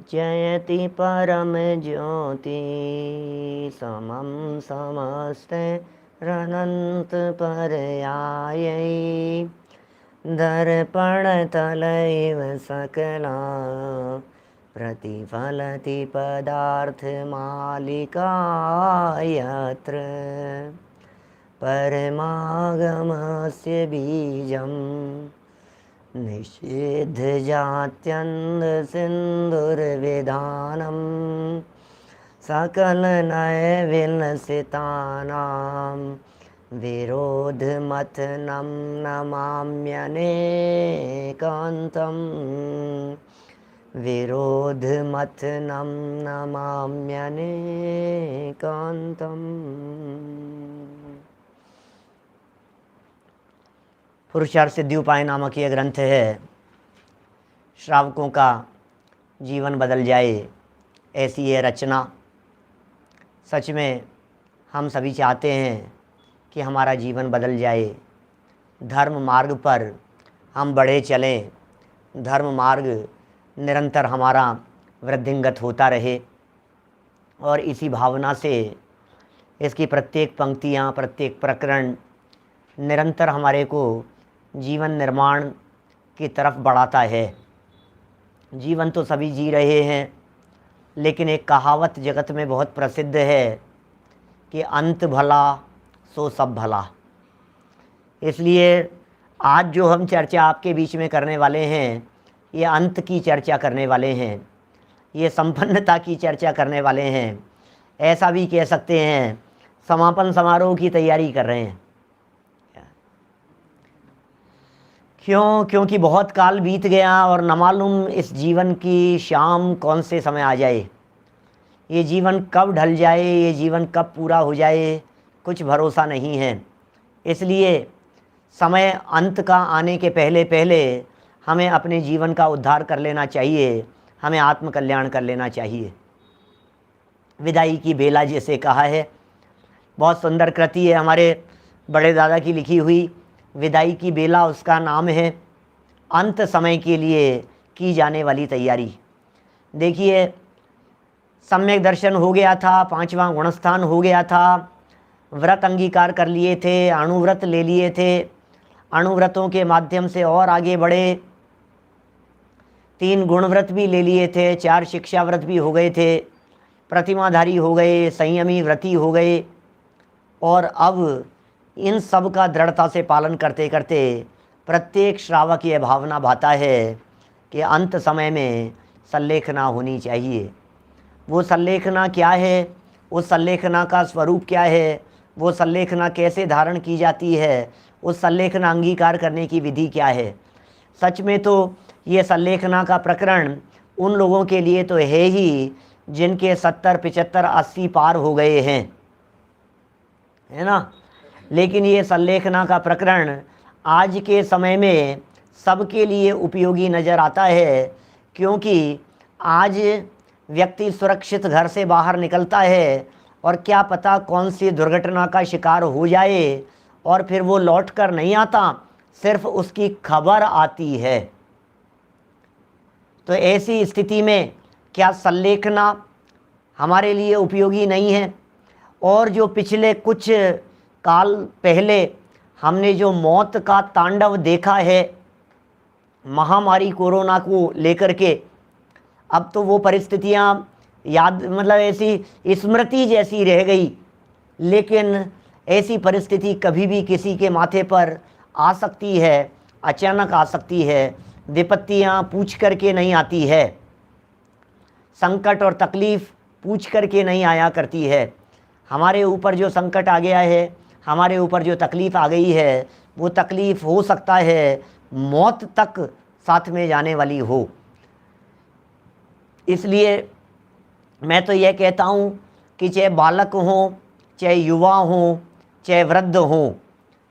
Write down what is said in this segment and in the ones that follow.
जयति परम ज्योति समं समस्ते रनंत पर्यायै दर्पण तलैव सकला प्रतिफलति पदार्थमालिका यत्र परमागमस्य बीजम् निषेधजात्यन्धसिन्धुर्विधानं सकलनयविलसितानां विरोधमथनं नमाम्यनेकान्तं विरोधमथनं नमाम्यनेकान्तम्। पुरुषार्थ सिद्धि उपाय नामक यह ग्रंथ है। श्रावकों का जीवन बदल जाए ऐसी ये रचना। सच में हम सभी चाहते हैं कि हमारा जीवन बदल जाए, धर्म मार्ग पर हम बढ़े चलें, धर्म मार्ग निरंतर हमारा वृद्धिंगत होता रहे और इसी भावना से इसकी प्रत्येक पंक्तियाँ, प्रत्येक प्रकरण निरंतर हमारे को जीवन निर्माण की तरफ बढ़ाता है। जीवन तो सभी जी रहे हैं, लेकिन एक कहावत जगत में बहुत प्रसिद्ध है कि अंत भला सो सब भला। इसलिए आज जो हम चर्चा आपके बीच में करने वाले हैं, ये अंत की चर्चा करने वाले हैं, ये संपन्नता की चर्चा करने वाले हैं। ऐसा भी कह सकते हैं समापन समारोह की तैयारी कर रहे हैं। क्योंकि बहुत काल बीत गया और न मालूम इस जीवन की शाम कौन से समय आ जाए, ये जीवन कब ढल जाए, ये जीवन कब पूरा हो जाए, कुछ भरोसा नहीं है। इसलिए समय अंत का आने के पहले पहले हमें अपने जीवन का उद्धार कर लेना चाहिए, हमें आत्मकल्याण कर लेना चाहिए। विदाई की बेला जैसे कहा है, बहुत सुंदर कृति है हमारे बड़े दादा की लिखी हुई। विदाई की बेला उसका नाम है। अंत समय के लिए की जाने वाली तैयारी। देखिए, सम्यक दर्शन हो गया था, 5वां गुणस्थान हो गया था, व्रत अंगीकार कर लिए थे, अणुव्रत ले लिए थे, अणुव्रतों के माध्यम से और आगे बढ़े, 3 गुणव्रत भी ले लिए थे, 4 शिक्षा व्रत भी हो गए थे, प्रतिमाधारी हो गए, संयमी व्रती हो गए। और अब इन सब का दृढ़ता से पालन करते करते प्रत्येक श्रावक यह भावना भाता है कि अंत समय में संलेखना होनी चाहिए। वो संलेखना क्या है, उस संलेखना का स्वरूप क्या है, वो संलेखना कैसे धारण की जाती है, उस संलेखना अंगीकार करने की विधि क्या है। सच में तो ये संलेखना का प्रकरण उन लोगों के लिए तो है ही जिनके 70, 75, 80 पार हो गए हैं, है ना। लेकिन ये संलेखना का प्रकरण आज के समय में सबके लिए उपयोगी नज़र आता है, क्योंकि आज व्यक्ति सुरक्षित घर से बाहर निकलता है और क्या पता कौन सी दुर्घटना का शिकार हो जाए और फिर वो लौट कर नहीं आता, सिर्फ उसकी खबर आती है। तो ऐसी स्थिति में क्या संलेखना हमारे लिए उपयोगी नहीं है? और जो पिछले कुछ काल पहले हमने जो मौत का तांडव देखा है महामारी कोरोना को लेकर के, अब तो वो परिस्थितियां याद, मतलब ऐसी स्मृति जैसी रह गई। लेकिन ऐसी परिस्थिति कभी भी किसी के माथे पर आ सकती है, अचानक आ सकती है, विपत्तियां पूछ करके नहीं आती है, संकट और तकलीफ़ पूछ करके नहीं आया करती है। हमारे ऊपर जो संकट आ गया है, हमारे ऊपर जो तकलीफ़ आ गई है, वो तकलीफ़ हो सकता है मौत तक साथ में जाने वाली हो। इसलिए मैं तो यह कहता हूँ कि चाहे बालक हों, चाहे युवा हों, चाहे वृद्ध हों,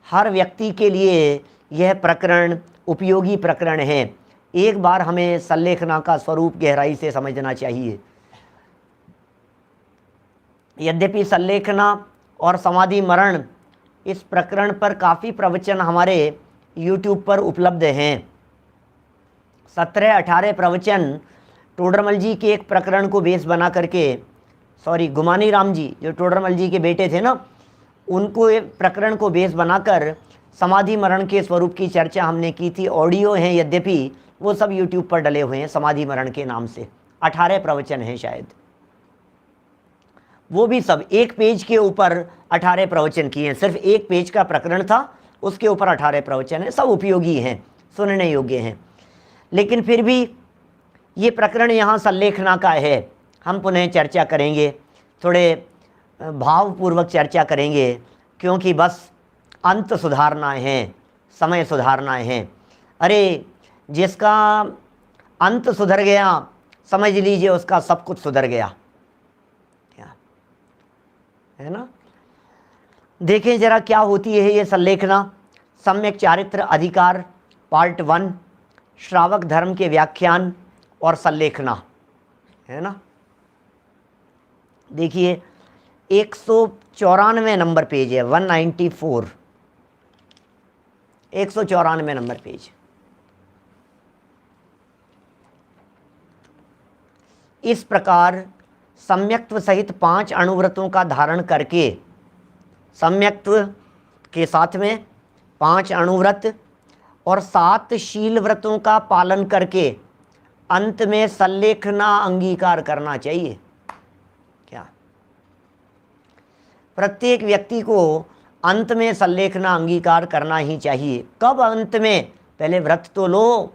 हर व्यक्ति के लिए यह प्रकरण उपयोगी प्रकरण है। एक बार हमें संलेखना का स्वरूप गहराई से समझना चाहिए। यद्यपि संलेखना और समाधि मरण इस प्रकरण पर काफ़ी प्रवचन हमारे YouTube पर उपलब्ध हैं। 17-18 प्रवचन टोडरमल जी के एक प्रकरण को बेस बना करके, सॉरी गुमानी राम जी जो टोडरमल जी के बेटे थे ना, उनको एक प्रकरण को बेस बनाकर समाधि मरण के स्वरूप की चर्चा हमने की थी। ऑडियो हैं यद्यपि, वो सब यूट्यूब पर डले हुए हैं समाधि मरण के नाम से। 18 प्रवचन हैं शायद, वो भी सब एक पेज के ऊपर 18 प्रवचन किए हैं। सिर्फ एक पेज का प्रकरण था, उसके ऊपर 18 प्रवचन हैं, सब उपयोगी हैं, सुनने योग्य हैं। लेकिन फिर भी ये प्रकरण यहाँ संलेखना का है, हम पुनः चर्चा करेंगे, थोड़े भावपूर्वक चर्चा करेंगे, क्योंकि बस अंत सुधारना है, समय सुधारना है। अरे जिसका अंत सुधर गया, समझ लीजिए उसका सब कुछ सुधर गया, क्या है ना। देखें जरा क्या होती है ये संलेखना। सम्यक चारित्र अधिकार पार्ट 1, श्रावक धर्म के व्याख्यान और संलेखना, है ना। देखिए 194 नंबर पेज है, 194, 194 नंबर पेज। इस प्रकार सम्यक्त्व सहित 5 अणुव्रतों का धारण करके, सम्यक्त्व के साथ में 5 अणुव्रत और 7 शील व्रतों का पालन करके अंत में संलेखना अंगीकार करना चाहिए। क्या प्रत्येक व्यक्ति को अंत में संलेखना अंगीकार करना ही चाहिए। कब अंत में? पहले व्रत तो लो,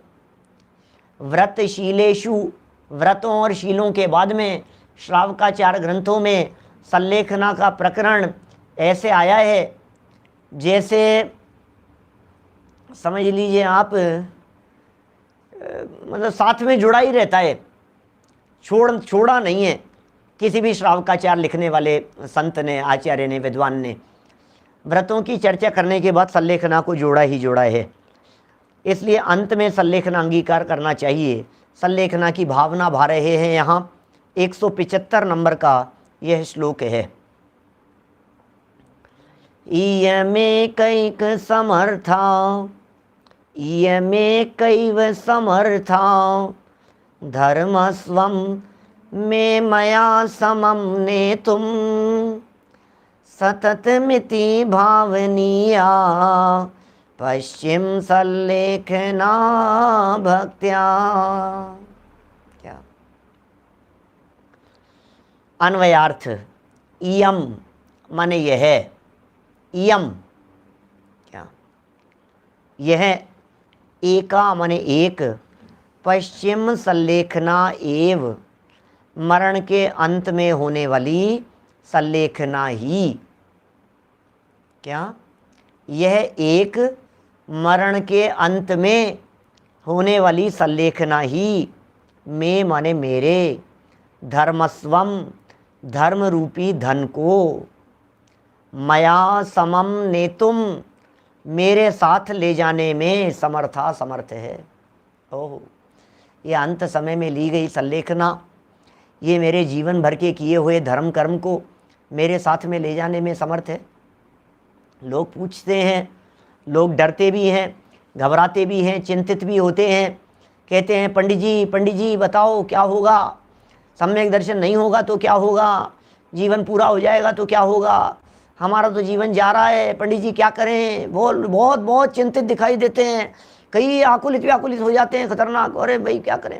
व्रत शीलेषु, व्रतों और शीलों के बाद में श्रावकाचार ग्रंथों में संलेखना का प्रकरण ऐसे आया है जैसे समझ लीजिए आप, मतलब साथ में जुड़ा ही रहता है, छोड़ा नहीं है किसी भी श्रावकाचार लिखने वाले संत ने, आचार्य ने, विद्वान ने। व्रतों की चर्चा करने के बाद संलेखना को जोड़ा ही जोड़ा है, इसलिए अंत में संलेखना अंगीकार करना चाहिए। संलेखना की भावना भा रहे हैं यहाँ 175 नंबर का यह श्लोक है। इयमेकैक समर्था, इयमेकैव समर्था, धर्मस्वं मे मया समं नेतुं, सततमिति भावनीया पश्चिम संलेखना भक्त्या। क्या अन्वयार्थ? इयम माने यह, इयम क्या यह, एका माने एक, पश्चिम संलेखना एव मरण के अंत में होने वाली संलेखना ही। क्या यह एक मरण के अंत में होने वाली संलेखना ही, में माने मेरे, धर्मस्वम धर्म रूपी धन को, मया समम नेतुम मेरे साथ ले जाने में समर्था समर्थ है। ओह, ये अंत समय में ली गई संलेखना, ये मेरे जीवन भर के किए हुए धर्म कर्म को मेरे साथ में ले जाने में समर्थ है। लोग पूछते हैं, लोग डरते भी हैं, घबराते भी हैं, चिंतित भी होते हैं, कहते हैं पंडित जी बताओ क्या होगा, सम्यक दर्शन नहीं होगा तो क्या होगा, जीवन पूरा हो जाएगा तो क्या होगा, हमारा तो जीवन जा रहा है, पंडित जी क्या करें। बहुत बहुत चिंतित दिखाई देते हैं, कई आकुलित व्याकुलित हो जाते हैं, खतरनाक। अरे भाई क्या करें,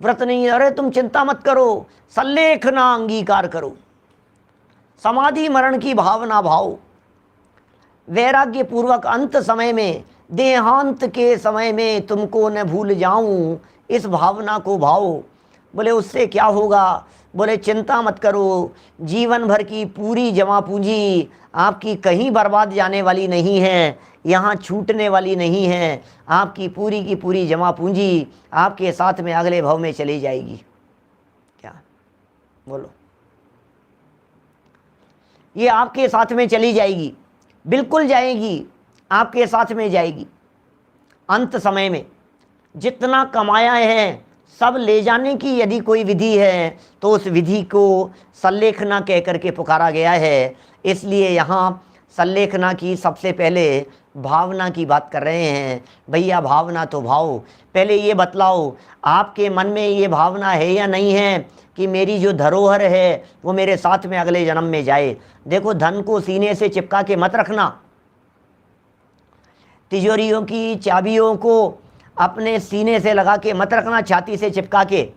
व्रत नहीं है। अरे तुम चिंता मत करो, संलेखना अंगीकार करो, समाधि मरण की भावना भाव, वैराग्य पूर्वक अंत समय में, देहांत के समय में तुमको न भूल जाऊं, इस भावना को भाव। बोले उससे क्या होगा? बोले चिंता मत करो, जीवन भर की पूरी जमा पूंजी आपकी कहीं बर्बाद जाने वाली नहीं है, यहाँ छूटने वाली नहीं है। आपकी पूरी की पूरी जमा पूंजी आपके साथ में अगले भव में चली जाएगी। क्या बोलो, ये आपके साथ में चली जाएगी, बिल्कुल जाएगी, आपके साथ में जाएगी। अंत समय में जितना कमाया है सब ले जाने की यदि कोई विधि है तो उस विधि को संलेखना कह करके पुकारा गया है। इसलिए यहाँ संलेखना की सबसे पहले भावना की बात कर रहे हैं। भैया भावना तो भाव, पहले ये बतलाओ आपके मन में ये भावना है या नहीं है कि मेरी जो धरोहर है वो मेरे साथ में अगले जन्म में जाए। देखो, धन को सीने से चिपका के मत रखना, तिजोरियों की चाबियों को अपने सीने से लगा के मत रखना, छाती से चिपका के।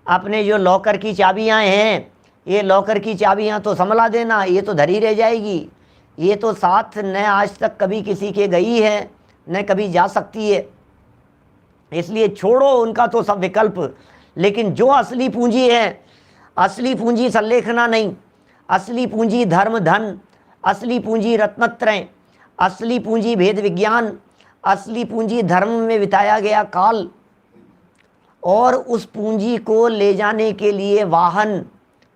अपने जो लॉकर की चाबियां हैं, ये लॉकर की चाबियां तो संभला देना, ये तो धरी रह जाएगी, ये तो साथ न आज तक कभी किसी के गई है न कभी जा सकती है, इसलिए छोड़ो उनका तो सब विकल्प। लेकिन जो असली पूंजी है, असली पूंजी संलेखना नहीं, असली पूंजी धर्म धन, असली पूंजी रत्नत्रय, असली पूंजी भेद विज्ञान, असली पूंजी धर्म में बिताया गया काल, और उस पूंजी को ले जाने के लिए वाहन,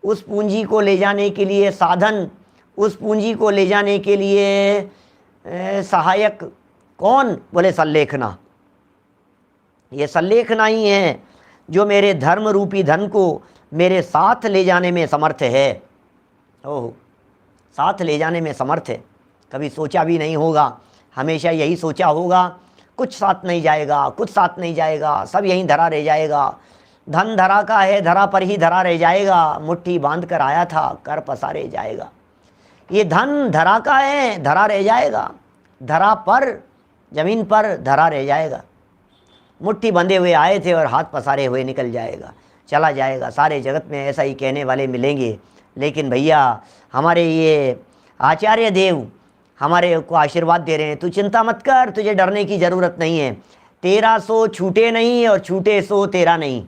उस पूंजी को ले जाने के लिए साधन, उस पूंजी को ले जाने के लिए सहायक कौन? बोले संलेखना। ये संलेखना ही है जो मेरे धर्म रूपी धन को मेरे साथ ले जाने में समर्थ है। ओह, साथ ले जाने में समर्थ है। कभी सोचा भी नहीं होगा, हमेशा यही सोचा होगा कुछ साथ नहीं जाएगा, कुछ साथ नहीं जाएगा, सब यहीं धरा रह जाएगा। धन धरा का है, धरा पर ही धरा रह जाएगा, मुट्ठी बांध कर आया था, कर पसारे जाएगा। ये धन धरा का है, धरा रह जाएगा, धरा पर, जमीन पर धरा रह जाएगा। मुट्ठी बंधे हुए आए थे और हाथ पसारे हुए निकल जाएगा, चला जाएगा। सारे जगत में ऐसा ही कहने वाले मिलेंगे। लेकिन भैया हमारे ये आचार्य देव हमारे को आशीर्वाद दे रहे हैं, तू चिंता मत कर, तुझे डरने की ज़रूरत नहीं है। तेरा सो छूटे नहीं और छूटे सो तेरा नहीं।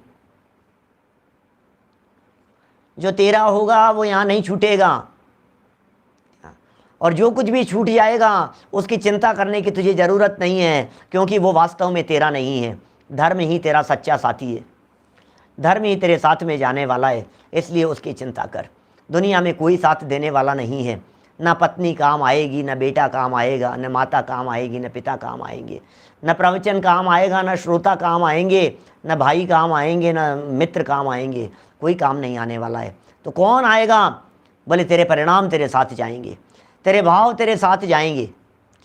जो तेरा होगा वो यहाँ नहीं छूटेगा, और जो कुछ भी छूट जाएगा उसकी चिंता करने की तुझे ज़रूरत नहीं है, क्योंकि वो वास्तव में तेरा नहीं है। धर्म ही तेरा सच्चा साथी है, धर्म ही तेरे साथ में जाने वाला है, इसलिए उसकी चिंता कर। दुनिया में कोई साथ देने वाला नहीं है। न पत्नी काम आएगी, न बेटा काम आएगा, न माता काम आएगी, न पिता काम आएंगे, न प्रवचन काम आएगा, न श्रोता काम आएंगे, न भाई काम आएंगे, न मित्र काम आएंगे। कोई काम नहीं आने वाला है। तो कौन आएगा? बोले तेरे परिणाम तेरे साथ जाएंगे, तेरे भाव तेरे साथ जाएंगे।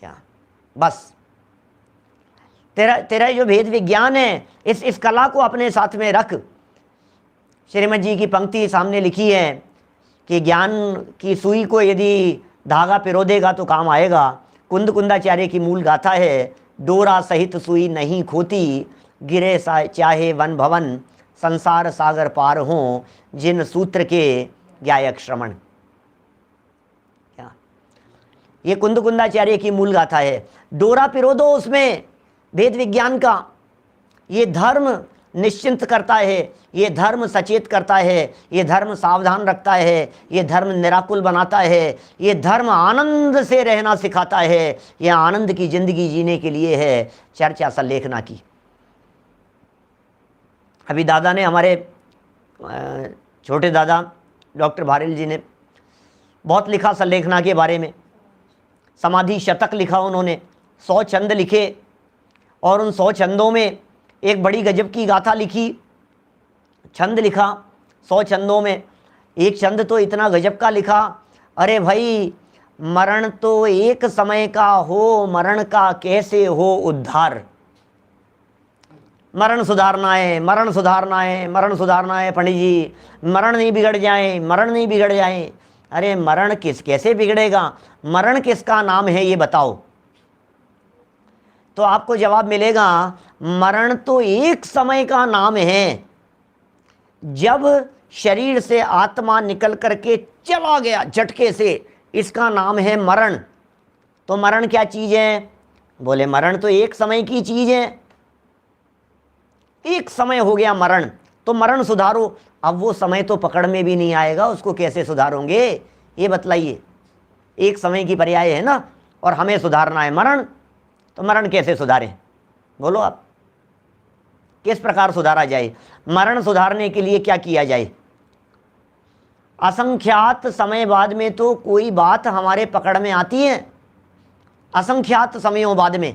क्या बस तेरा जो भेद विज्ञान है, इस कला को अपने साथ में रख। श्रीमद जी की पंक्ति सामने लिखी है कि ज्ञान की सुई को यदि धागा पिरो देगा तो काम आएगा। कुंद कुंदाचार्य की मूल गाथा है, डोरा सहित सुई नहीं खोती, गिरे चाहे वन भवन, संसार सागर पार हो, जिन सूत्र के ज्ञायक श्रवण। क्या ये कुंद कुंदाचार्य की मूल गाथा है। डोरा पिरो दो उसमें भेद विज्ञान का। ये धर्म निश्चिंत करता है, ये धर्म सचेत करता है, ये धर्म सावधान रखता है, ये धर्म निराकुल बनाता है, ये धर्म आनंद से रहना सिखाता है। ये आनंद की जिंदगी जीने के लिए है चर्चा संलेखना की। अभी दादा ने, हमारे छोटे दादा डॉक्टर भारेल जी ने बहुत लिखा संलेखना के बारे में। समाधि शतक लिखा उन्होंने, 100 छंद लिखे, और उन 100 छंदों में एक बड़ी गजब की गाथा लिखी। छंद लिखा 100 छंदों में, एक छंद तो इतना गजब का लिखा, अरे भाई मरण तो एक समय का हो, मरण का कैसे हो उद्धार। मरण सुधारना है, मरण सुधारना है, मरण सुधारना है पंडित जी, मरण नहीं बिगड़ जाए, मरण नहीं बिगड़ जाए। अरे मरण कैसे बिगड़ेगा? मरण किसका नाम है ये बताओ। तो आपको जवाब मिलेगा, मरण तो एक समय का नाम है। जब शरीर से आत्मा निकल करके चला गया झटके से, इसका नाम है मरण। तो मरण क्या चीज है? बोले मरण तो एक समय की चीज है, एक समय हो गया मरण, तो मरण सुधारो। अब वो समय तो पकड़ में भी नहीं आएगा, उसको कैसे सुधारोगे ये बतलाइए। एक समय की पर्याय है ना, और हमें सुधारना है मरण, तो मरण कैसे सुधारें? बोलो आप, किस प्रकार सुधारा जाए? मरण सुधारने के लिए क्या किया जाए? असंख्यात समय बाद में तो कोई बात हमारे पकड़ में आती है, असंख्यात समयों बाद में,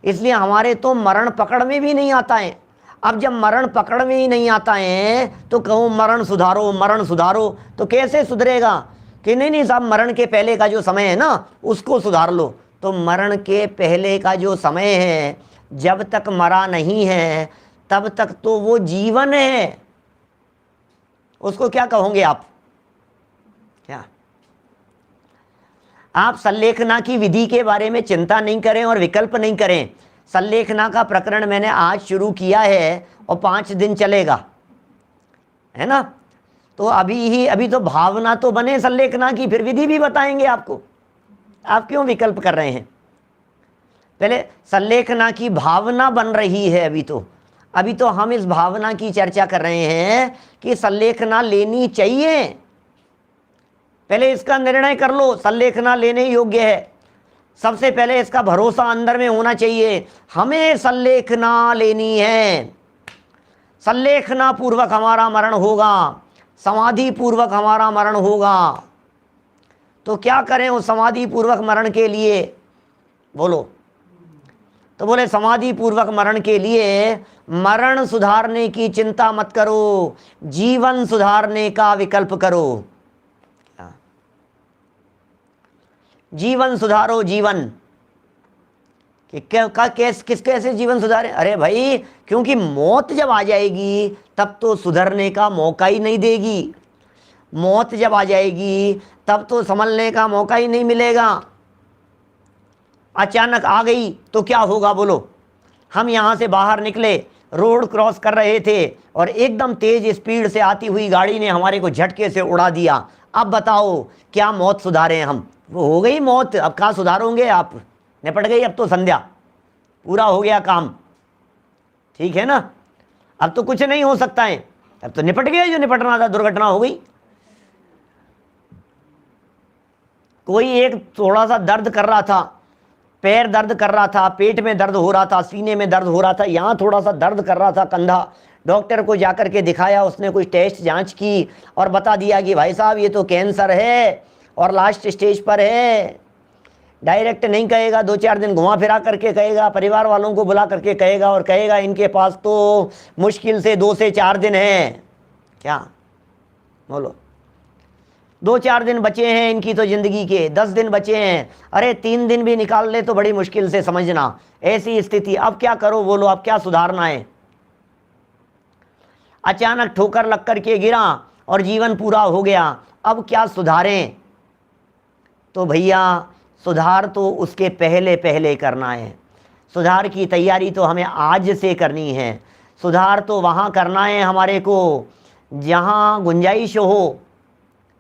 इसलिए हमारे तो मरण पकड़ में भी नहीं आता है। अब जब मरण पकड़ में ही नहीं आता है तो कहो मरण सुधारो, मरण सुधारो, तो कैसे सुधरेगा? कि नहीं नहीं साहब, मरण के पहले का जो समय है ना उसको सुधार लो। तो मरण के पहले का जो समय है, जब तक मरा नहीं है तब तक तो वो जीवन है, उसको क्या कहोगे आप? क्या आप संलेखना की विधि के बारे में चिंता नहीं करें और विकल्प नहीं करें। संलेखना का प्रकरण मैंने आज शुरू किया है और 5 दिन चलेगा, है ना। तो अभी तो भावना तो बने संलेखना की, फिर विधि भी बताएंगे आपको। आप क्यों विकल्प कर रहे हैं? पहले संलेखना की भावना बन रही है। अभी तो हम इस भावना की चर्चा कर रहे हैं कि संलेखना लेनी चाहिए। पहले इसका निर्णय कर लो, संलेखना लेने योग्य है। सबसे पहले इसका भरोसा अंदर में होना चाहिए, हमें संलेखना लेनी है। संलेखना पूर्वक हमारा मरण होगा, समाधि पूर्वक हमारा मरण होगा। तो क्या करें उस समाधि पूर्वक मरण के लिए? बोलो। तो बोले समाधि पूर्वक मरण के लिए मरण सुधारने की चिंता मत करो, जीवन सुधारने का विकल्प करो। जीवन सुधारो, जीवन कि किस कैसे जीवन सुधारे? अरे भाई, क्योंकि मौत जब आ जाएगी तब तो सुधरने का मौका ही नहीं देगी। मौत जब आ जाएगी तब तो संभलने का मौका ही नहीं मिलेगा। अचानक आ गई तो क्या होगा बोलो? हम यहाँ से बाहर निकले, रोड क्रॉस कर रहे थे और एकदम तेज स्पीड से आती हुई गाड़ी ने हमारे को झटके से उड़ा दिया। अब बताओ क्या मौत सुधारे हम? वो हो गई मौत, अब कहाँ सुधारोगे आप? निपट गई अब तो संध्या, पूरा हो गया काम, ठीक है ना। अब तो कुछ नहीं हो सकता है, अब तो निपट गया जो निपटना था, दुर्घटना हो गई। कोई एक थोड़ा सा दर्द कर रहा था, पैर दर्द कर रहा था, पेट में दर्द हो रहा था, सीने में दर्द हो रहा था, यहाँ थोड़ा सा दर्द कर रहा था कंधा, डॉक्टर को जाकर के दिखाया, उसने कुछ टेस्ट जांच की और बता दिया कि भाई साहब ये तो कैंसर है और लास्ट स्टेज पर है। डायरेक्ट नहीं कहेगा, 2-4 दिन घुमा फिरा करके कहेगा, परिवार वालों को बुला करके कहेगा और कहेगा इनके पास तो मुश्किल से 2 से 4 दिन है। क्या बोलो? 2-4 दिन बचे हैं इनकी तो जिंदगी के, 10 दिन बचे हैं। अरे 3 दिन भी निकाल ले तो बड़ी मुश्किल से, समझना ऐसी स्थिति। अब क्या करो बोलो? अब क्या सुधारना है? अचानक ठोकर लग करके गिरा और जीवन पूरा हो गया, अब क्या सुधारें? तो भैया सुधार तो उसके पहले पहले करना है। सुधार की तैयारी तो हमें आज से करनी है। सुधार तो वहाँ करना है हमारे को जहाँ गुंजाइश हो।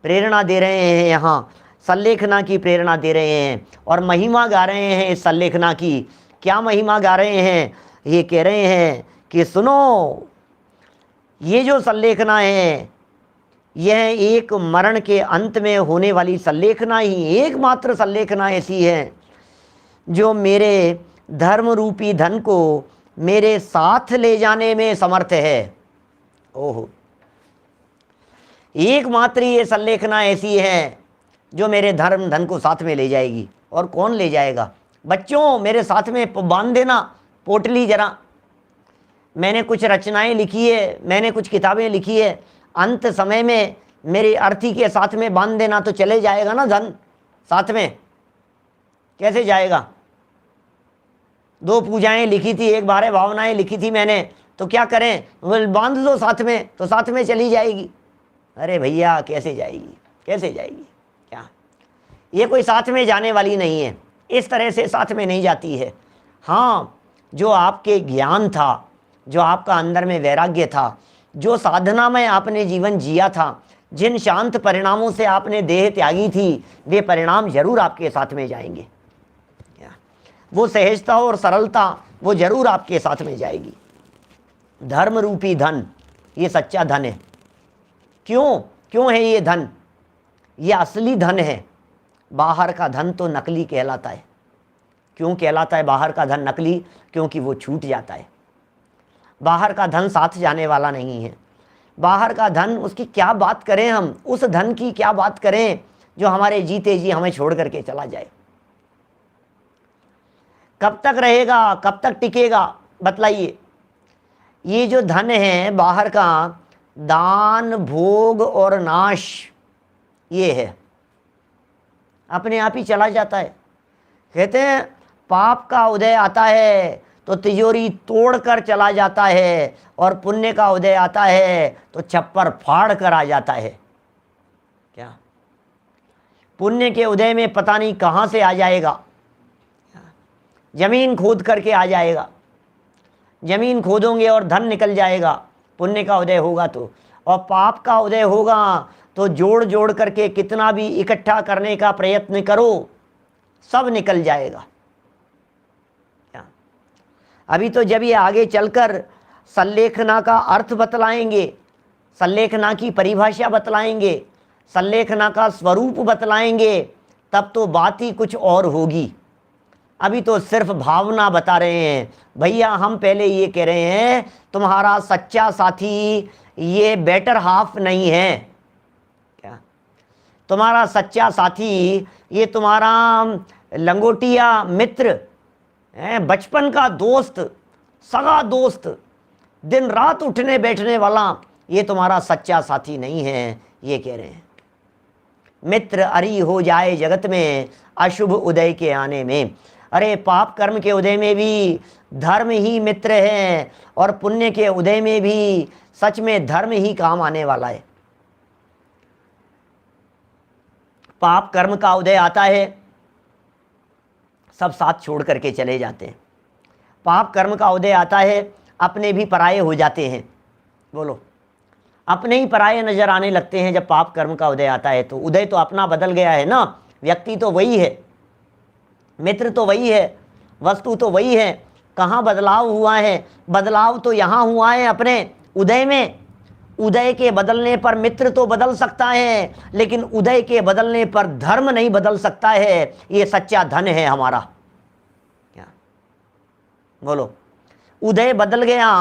प्रेरणा दे रहे हैं, यहाँ संलेखना की प्रेरणा दे रहे हैं और महिमा गा रहे हैं इस संलेखना की। क्या महिमा गा रहे हैं? ये कह रहे हैं कि सुनो, ये जो संलेखना है यह एक मरण के अंत में होने वाली संलेखना ही एकमात्र संलेखना ऐसी है जो मेरे धर्म रूपी धन को मेरे साथ ले जाने में समर्थ है। ओहो, एकमात्र ये संलेखना ऐसी है जो मेरे धर्म धन को साथ में ले जाएगी। और कौन ले जाएगा? बच्चों मेरे साथ में बांध देना पोटली जरा। मैंने कुछ रचनाएं लिखी है, मैंने कुछ किताबें लिखी है, अंत समय में मेरी अर्थी के साथ में बांध देना तो चले जाएगा ना धन साथ में? कैसे जाएगा? 2 पूजाएं लिखी थी, 1 12 भावनाएं लिखी थी मैंने, तो क्या करें? बांध दो साथ में तो साथ में चली जाएगी। अरे भैया कैसे जाएगी? कैसे जाएगी? क्या ये कोई साथ में जाने वाली नहीं है, इस तरह से साथ में नहीं जाती है। हाँ, जो आपके ज्ञान था, जो आपका अंदर में वैराग्य था, जो साधना में आपने जीवन जिया था, जिन शांत परिणामों से आपने देह त्यागी थी, वे परिणाम जरूर आपके साथ में जाएंगे। वो सहजता और सरलता वो जरूर आपके साथ में जाएगी। धर्म रूपी धन ये सच्चा धन है। क्यों है ये धन? ये असली धन है। बाहर का धन तो नकली कहलाता है। क्यों कहलाता है बाहर का धन नकली? क्योंकि वो छूट जाता है। बाहर का धन साथ जाने वाला नहीं है। बाहर का धन, उसकी क्या बात करें हम? उस धन की क्या बात करें जो हमारे जीते जी हमें छोड़ करके चला जाए? कब तक रहेगा, कब तक टिकेगा? बतलाइए। ये जो धन है बाहर का, दान भोग और नाश ये है। अपने आप ही चला जाता है। कहते हैं पाप का उदय आता है तो तिजोरी तोड़ कर चला जाता है, और पुण्य का उदय आता है तो छप्पर फाड़ कर आ जाता है। क्या पुण्य के उदय में पता नहीं कहाँ से आ जाएगा, जमीन खोद करके आ जाएगा, जमीन खोदोंगे और धन निकल जाएगा पुण्य का उदय होगा तो, और पाप का उदय होगा तो जोड़ जोड़ करके कितना भी इकट्ठा करने का प्रयत्न करो सब निकल जाएगा। क्या अभी तो जब ये आगे चलकर संलेखना का अर्थ बतलाएंगे, संलेखना की परिभाषा बतलाएंगे, संलेखना का स्वरूप बतलाएंगे, तब तो बात ही कुछ और होगी। अभी तो सिर्फ भावना बता रहे हैं। भैया हम पहले ये कह रहे हैं तुम्हारा सच्चा साथी ये बेटर हाफ नहीं है। क्या तुम्हारा सच्चा साथी ये तुम्हारा लंगोटिया मित्र है, बचपन का दोस्त, सगा दोस्त, दिन रात उठने बैठने वाला, ये तुम्हारा सच्चा साथी नहीं है। ये कह रहे हैं मित्र अरी हो जाए जगत में अशुभ उदय के आने में। अरे पाप कर्म के उदय में भी धर्म ही मित्र है, और पुण्य के उदय में भी सच में धर्म ही काम आने वाला है। पाप कर्म का उदय आता है, सब साथ छोड़ करके चले जाते हैं। पाप कर्म का उदय आता है, अपने भी पराये हो जाते हैं। बोलो, अपने ही पराये नजर आने लगते हैं जब पाप कर्म का उदय आता है। तो उदय तो अपना बदल गया है ना, व्यक्ति तो वही है, मित्र तो वही है, वस्तु तो वही है। कहाँ बदलाव हुआ है? बदलाव तो यहाँ हुआ है अपने उदय में। उदय के बदलने पर मित्र तो बदल सकता है, लेकिन उदय के बदलने पर धर्म नहीं बदल सकता है। ये सच्चा धन है हमारा। क्या बोलो, उदय बदल गया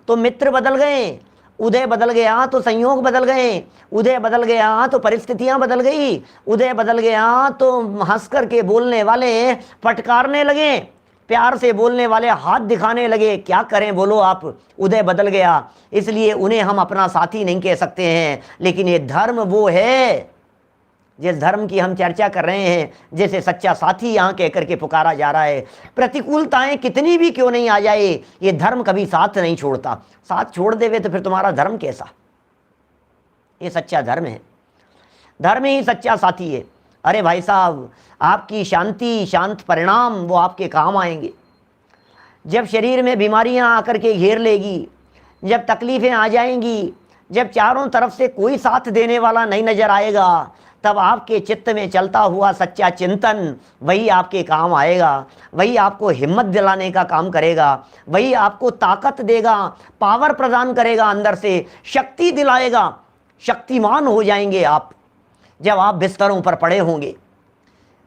तो मित्र बदल गए, उदय बदल गया तो संयोग बदल गए, उदय बदल गया तो परिस्थितियां बदल गई, उदय बदल गया तो हंस करके बोलने वाले फटकारने लगे, प्यार से बोलने वाले हाथ दिखाने लगे। क्या करें बोलो आप, उदय बदल गया। इसलिए उन्हें हम अपना साथी नहीं कह सकते हैं। लेकिन ये धर्म वो है जिस धर्म की हम चर्चा कर रहे हैं, जैसे सच्चा साथी यहाँ कह करके पुकारा जा रहा है। प्रतिकूलताएं कितनी भी क्यों नहीं आ जाए, ये धर्म कभी साथ नहीं छोड़ता। साथ छोड़ देवे तो फिर तुम्हारा धर्म कैसा? ये सच्चा धर्म है, धर्म ही सच्चा साथी है। अरे भाई साहब, आपकी शांति, शांत परिणाम वो आपके काम आएंगे। जब शरीर में बीमारियां आकर के घेर लेगी, जब तकलीफें आ जाएंगी, जब चारों तरफ से कोई साथ देने वाला नहीं नजर आएगा, तब आपके चित्त में चलता हुआ सच्चा चिंतन वही आपके काम आएगा, वही आपको हिम्मत दिलाने का काम करेगा, वही आपको ताकत देगा, पावर प्रदान करेगा, अंदर से शक्ति दिलाएगा। शक्तिमान हो जाएंगे आप जब आप बिस्तरों पर पड़े होंगे,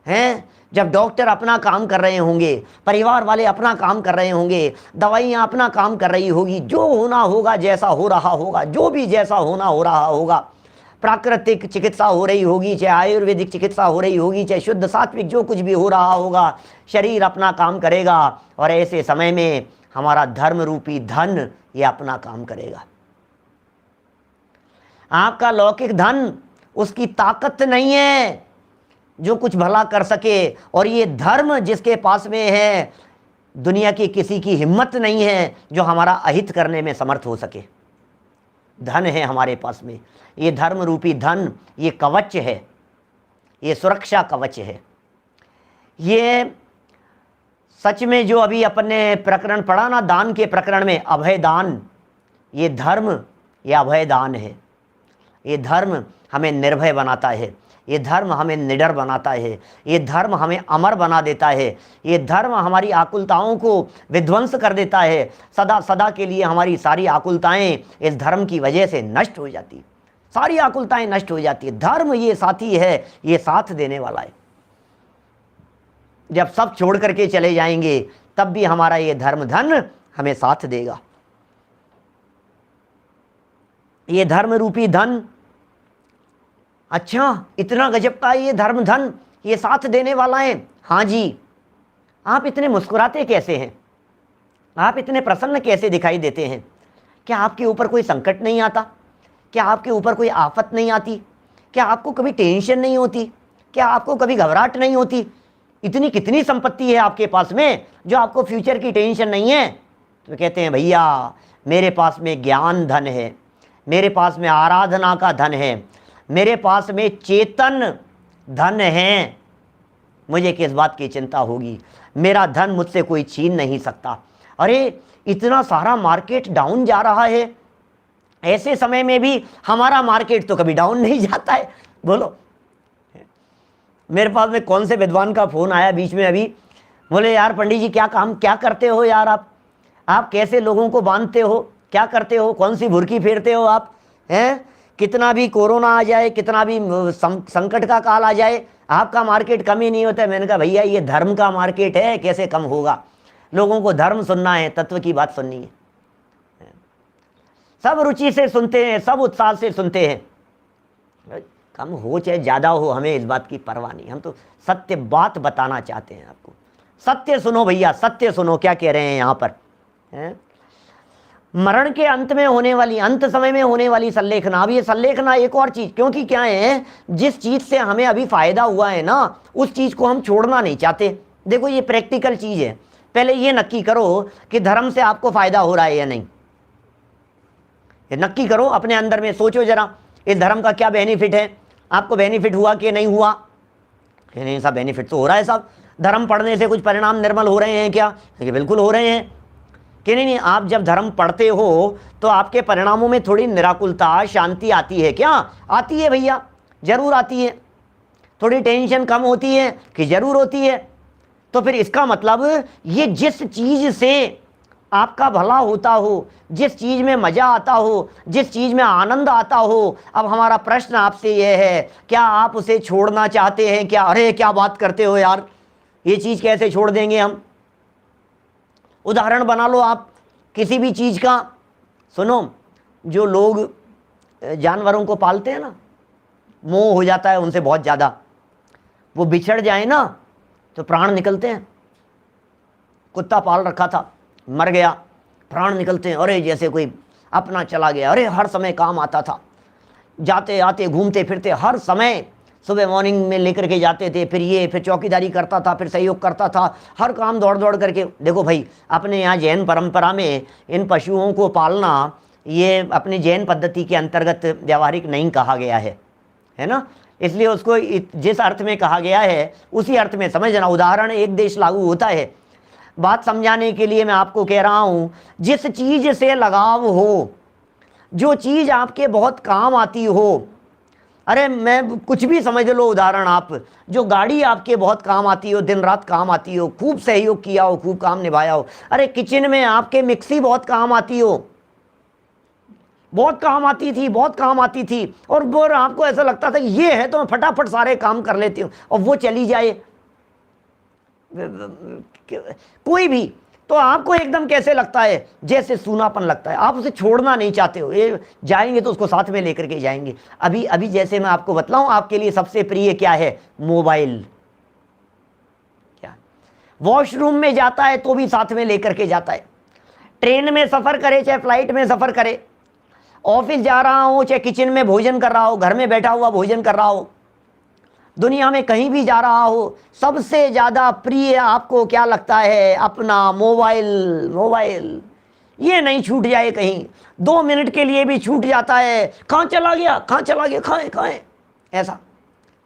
हैं, जब डॉक्टर अपना काम कर रहे होंगे, परिवार वाले अपना काम कर रहे होंगे, दवाइयाँ अपना काम कर रही होगी, जो होना होगा जैसा हो रहा होगा, जो भी जैसा होना हो रहा होगा, प्राकृतिक चिकित्सा हो रही होगी, चाहे आयुर्वेदिक चिकित्सा हो रही होगी, चाहे शुद्ध सात्विक, जो कुछ भी हो रहा होगा, शरीर अपना काम करेगा। और ऐसे समय में हमारा धर्म रूपी धन ये अपना काम करेगा। आपका लौकिक धन उसकी ताकत नहीं है जो कुछ भला कर सके, और ये धर्म जिसके पास में है, दुनिया की किसी की हिम्मत नहीं है जो हमारा अहित करने में समर्थ हो सके। धन है हमारे पास में, ये धर्म रूपी धन, ये कवच है, ये सुरक्षा कवच है। ये सच में जो अभी अपने प्रकरण पढ़ा ना, दान के प्रकरण में, अभय दान, ये धर्म, ये अभय दान है। ये धर्म हमें निर्भय बनाता है, ये धर्म हमें निडर बनाता है, ये धर्म हमें अमर बना देता है, ये धर्म हमारी आकुलताओं को विध्वंस कर देता है। सदा सदा के लिए हमारी सारी आकुलताएं इस धर्म की वजह से नष्ट हो जाती, सारी आकुलताएं नष्ट हो जाती है। धर्म ये साथी है, ये साथ देने वाला है। जब सब छोड़ करके चले जाएंगे तब भी हमारा ये धर्म धन हमें साथ देगा। ये धर्म रूपी धन, अच्छा इतना गजब का ये धर्म धन, ये साथ देने वाला है। हाँ जी, आप इतने मुस्कुराते कैसे हैं? आप इतने प्रसन्न कैसे दिखाई देते हैं? क्या आपके ऊपर कोई संकट नहीं आता? क्या आपके ऊपर कोई आफत नहीं आती? क्या आपको कभी टेंशन नहीं होती? क्या आपको कभी घबराहट नहीं होती? इतनी कितनी संपत्ति है आपके पास में जो आपको फ्यूचर की टेंशन नहीं है। तो कहते हैं भैया मेरे पास में ज्ञान धन है, मेरे पास में आराधना का धन है, मेरे पास में चेतन धन है, मुझे किस बात की चिंता होगी, मेरा धन मुझसे कोई छीन नहीं सकता। अरे इतना सारा मार्केट डाउन जा रहा है, ऐसे समय में भी हमारा मार्केट तो कभी डाउन नहीं जाता है। बोलो, मेरे पास में कौन से विद्वान का फोन आया बीच में अभी, बोले यार पंडित जी क्या करते हो यार, आप कैसे लोगों को बांधते हो, क्या करते हो, कौन सी भुरकी फेरते हो आप हैं? कितना भी कोरोना आ जाए, कितना भी संकट का काल आ जाए, आपका मार्केट कम ही नहीं होता है। मैंने कहा भैया ये धर्म का मार्केट है, कैसे कम होगा? लोगों को धर्म सुनना है, तत्व की बात सुननी है। सब रुचि से सुनते हैं, सब उत्साह से सुनते हैं, कम हो चाहे ज़्यादा हो, हमें इस बात की परवाह नहीं। हम तो सत्य बात बताना चाहते हैं आपको। सत्य सुनो भैया, सत्य सुनो क्या कह रहे हैं यहाँ पर, है? मरण के अंत में होने वाली, अंत समय में होने वाली संलेखना। अब ये संलेखना एक और चीज़, क्योंकि क्या है, जिस चीज़ से हमें अभी फ़ायदा हुआ है ना, उस चीज़ को हम छोड़ना नहीं चाहते। देखो ये प्रैक्टिकल चीज़ है, पहले ये नक्की करो कि धर्म से आपको फ़ायदा हो रहा है या नहीं। ये नक्की करो, अपने अंदर में सोचो जरा, इस धर्म का क्या बेनिफिट है, आपको बेनिफिट हुआ कि नहीं हुआ? कि नहीं साहब बेनिफिट तो हो रहा है साहब, धर्म पढ़ने से कुछ परिणाम निर्मल हो रहे हैं क्या? कि बिल्कुल हो रहे हैं। कि नहीं, आप जब धर्म पढ़ते हो तो आपके परिणामों में थोड़ी निराकुलता, शांति आती है क्या? आती है भैया, जरूर आती है। थोड़ी टेंशन कम होती है कि जरूर होती है। तो फिर इसका मतलब ये जिस चीज़ से आपका भला होता हो, जिस चीज़ में मज़ा आता हो, जिस चीज़ में आनंद आता हो, अब हमारा प्रश्न आपसे यह है, क्या आप उसे छोड़ना चाहते हैं क्या? अरे क्या बात करते हो यार, ये चीज़ कैसे छोड़ देंगे हम? उदाहरण बना लो आप किसी भी चीज़ का। सुनो, जो लोग जानवरों को पालते हैं ना, मोह हो जाता है उनसे बहुत ज़्यादा, वो बिछड़ जाए ना तो प्राण निकलते हैं। कुत्ता पाल रखा था, मर गया, प्राण निकलते हैं। अरे जैसे कोई अपना चला गया, अरे हर समय काम आता था, जाते आते घूमते फिरते हर समय, सुबह मॉर्निंग में लेकर के जाते थे, फिर चौकीदारी करता था, फिर सहयोग करता था, हर काम दौड़ दौड़ करके। देखो भाई, अपने यहाँ जैन परंपरा में इन पशुओं को पालना ये अपनी जैन पद्धति के अंतर्गत व्यावहारिक नहीं कहा गया है ना, इसलिए उसको जिस अर्थ में कहा गया है उसी अर्थ में समझना। उदाहरण एक देश लागू होता है, बात समझाने के लिए मैं आपको कह रहा हूँ, जिस चीज़ से लगाव हो, जो चीज़ आपके बहुत काम आती हो, अरे मैं कुछ भी समझ लो, उदाहरण आप, जो गाड़ी आपके बहुत काम आती हो, दिन रात काम आती हो, खूब सहयोग किया हो, खूब काम निभाया हो। अरे किचन में आपके मिक्सी बहुत काम आती हो, बहुत काम आती थी, बहुत काम आती थी, और वो आपको ऐसा लगता था कि ये है तो मैं फटाफट सारे काम कर लेती हूँ, और वो चली जाए कोई भी, तो आपको एकदम कैसे लगता है? जैसे सूनापन लगता है, आप उसे छोड़ना नहीं चाहते हो। ये जाएंगे तो उसको साथ में लेकर के जाएंगे। अभी अभी जैसे मैं आपको बतलाऊं, आपके लिए सबसे प्रिय क्या है? मोबाइल। क्या वॉशरूम में जाता है तो भी साथ में लेकर के जाता है, ट्रेन में सफ़र करे चाहे फ्लाइट में सफ़र करे, ऑफिस जा रहा हो चाहे किचन में भोजन कर रहा हो, घर में बैठा हुआ भोजन कर रहा हो, दुनिया में कहीं भी जा रहा हो, सबसे ज़्यादा प्रिय आपको क्या लगता है? अपना मोबाइल। मोबाइल ये नहीं छूट जाए, कहीं 2 मिनट के लिए भी छूट जाता है, कहाँ चला गया, कहाँ चला गया, कहाँ है, ऐसा